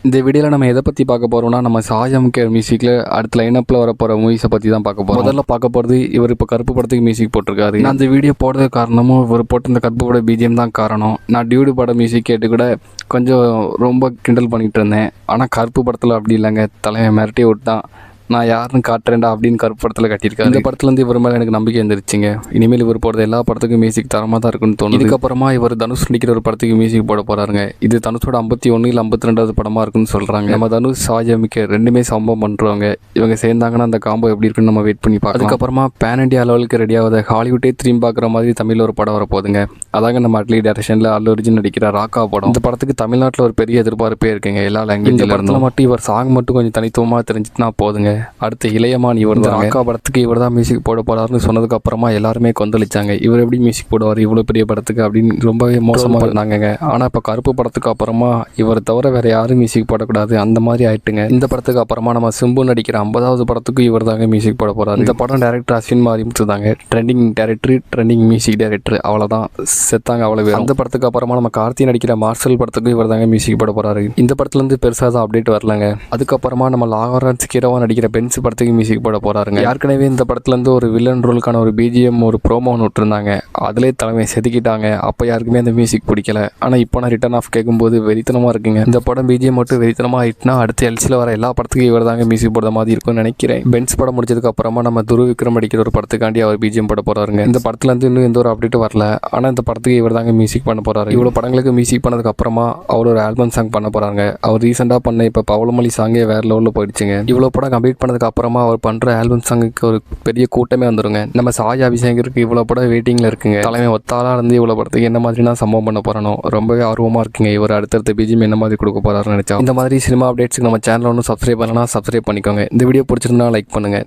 இந்த வீடியோவில் நம்ம எதை பற்றி பார்க்க போகிறோம்னா, நம்ம சாய் அமுக்கிய மியூசிக்கில் அடுத்த லைனப்பில் வரப்போகிற மூவிஸை பற்றி தான் பார்க்க போகிறோம். முதல்ல பார்க்க போகிறது, இவர் இப்போ கருப்பு படத்துக்கு மியூசிக் போட்டிருக்காரு. நான் அந்த வீடியோ போடுறது காரணமும் இவர் போட்டு இந்த கருப்பு பட பிஜிஎம் தான் காரணம். நான் டியூடு பட மியூசிக் கேட்டு கூட கொஞ்சம் ரொம்ப கிண்டல் பண்ணிகிட்டு இருந்தேன். ஆனால் கருப்பு படத்தில் அப்படி இல்லைங்க, தலைமை மிரட்டி விட்டான். நான் யாருன்னு காட்டுறேன்டா அப்படின்னு கருப்பு படத்தில் கட்டியிருக்காரு. இந்த படத்துலேருந்து இவர் மேலே எனக்கு நம்பிக்கை வந்துருச்சுங்க. இனிமேல் இவர் போடுற எல்லா படத்துக்கும் மியூசிக் தரமாக தான் இருக்குன்னு தோணுது. இதுக்கப்புறமா இவர் தனுஷ் நடிக்கிற ஒரு படத்துக்கு மியூசிக் போட போகிறாருங்க. இது தனுஷோட 51 இல்லை 52வது படமாக இருக்குன்னு சொல்கிறாங்க. நம்ம தனுஷ் சாய் அமுக்கிய ரெண்டுமே சம்பவம் பண்ணுறவங்க. இவங்க சேர்ந்தாங்கன்னா அந்த காம்போ எப்படி இருக்குன்னு நம்ம வெயிட் பண்ணி பார்க்கலாம். அதுக்கப்புறமா பேன் இண்டியா லெவலுக்கு ரெடி ஆகுது, ஹாலிவுட்டே திரும்பி பார்க்குற மாதிரி தமிழில் ஒரு படம் வரப்போகுதுங்க. அதாங்க நம்ம அட்லி டைரக்ஷனில் அல்லு அர்ஜுன் நடிக்கிற ராக்கா படம். இந்த படத்துக்கு தமிழ்நாட்டில் ஒரு பெரிய எதிர்பார்ப்பே இருக்குங்க. எல்லா லாங்குவேஜில் படத்தில் மட்டும் இவர் சாங் மட்டும் கொஞ்சம் தனித்துவமாக தெரிஞ்சுட்டுனா போதுங்க. அடுத்து இளையமான் இவர் தான். ராக்கா படத்துக்கு இவர் தான் மியூசிக் போட போறாருன்னு சொன்னதுக்கு அப்புறமா எல்லாருமே கொந்தளிச்சாங்க. இவர் எப்படி மியூசிக் போடுவார் இவ்வளோ பெரிய படத்துக்கு அப்படின்னு ரொம்பவே மோசமாக இருந்தாங்க. ஆனால் இப்போ கருப்பு படத்துக்கு அப்புறமா இவர் தவிர வேற யாரும் மியூசிக் போடக்கூடாது அந்த மாதிரி ஆயிட்டுங்க. இந்த படத்துக்கு அப்புறமா நம்ம சிம்பு நடிக்கிற 50வது படத்துக்கு இவர் தாங்க மியூசிக் போட போறாரு. இந்த படம் டைரக்டர் அஸ்வின் மாரிமுத்து தாங்க. Trending director, trending music director, அவ்வளோதான் செத்தாங்க அவ்வளோ. அந்த படத்துக்கு அப்புறமா நம்ம கார்த்தி நடிக்கிற மார்ஷல் படத்துக்கு இவர் தாங்க மியூசிக் போட போறாரு. இந்த படத்துலேருந்து பெருசாக தான் அப்டேட் வரலங்க. அதுக்கப்புறமா நம்ம லாகராஜ் ஹீரோவா நடிக்கிற பென்ஸ் படத்துக்கு மியூசிக் போட போறாருங்க. ஏற்கனவே இந்த படத்துலேருந்து ஒரு வில்லன் ரோலுக்கான ஒரு பிஜிஎம் ஒரு ப்ரோமோ விட்டுருந்தாங்க. அதிலே தலைமை செதுக்கிட்டாங்க. அப்போ யாருக்குமே அந்த மியூசிக் பிடிக்கல. ஆனால் இப்போ நான் ரிட்டர்ன் ஆஃப் கேட்கும்போது வெறித்தனமாக இருக்குங்க. இந்த படம் பிஜிஎம் மட்டும் வெறித்தனமாக ஆயிட்டுனா அடுத்து எல்சியில் வர எல்லா படத்துக்கும் இவர் தாங்க மியூசிக் போடுற மாதிரி இருக்கும்னு நினைக்கிறேன். பென்ஸ் படம் முடிச்சதுக்கு அப்புறமா நம்ம துருவ் விக்ரம் நடிக்கிற ஒரு படத்துக்காண்டி அவர் பிஜிஎம் போட போறாருங்க. இந்த படத்துலேருந்து இன்னும் எந்த ஒரு அப்டேட்டும் வரல. ஆனால் இந்த படத்துக்கு இவர் தாங்க மியூசிக் பண்ண போறாரு. இவ்வளோ படங்களுக்கு மியூசிக் பண்ணதுக்கு அப்புறமா அவர் ஒரு ஆல்பம் சாங் பண்ண போறாங்க. அவர் ரீசெண்டாக பண்ண இப்போ பவளமொழி சாங்கே வேற லெவலில் போயிடுச்சுங்க. இவ்வளோ படம் கம்ப்ளீட் பண்ணதுக்கு அப்புறமா அவர் பண்ணுற ஆல்பம் சாங்குக்கு ஒரு பெரிய கூட்டமே வந்துருங்க. நம்ம சாய் அபிஷேகருக்கு இவ்வளோ படம் வெயிட்டிங்கில் இருக்குங்க. தலைமை ஒத்தாளாக இருந்து இவ்வளோ படத்துக்கு என்ன மாதிரி நான் சம்பவம் பண்ண போறனோ ரொம்பவே ஆர்வமாக இருக்குங்க. இவர் அடுத்தடுத்த பிஜிஎம் என்ன மாதிரி கொடுக்க போறாருன்னு நினைச்சா. இந்த மாதிரி சினிமா அப்டேட்ஸ்க்கு நம்ம சேனல் ஒன்றும் சப்ஸ்கிரைப் பண்ணலன்னா சப்ஸ்கிரைப் பண்ணிக்கோங்க. இந்த வீடியோ பிடிச்சிருந்தா லைக் பண்ணுங்க.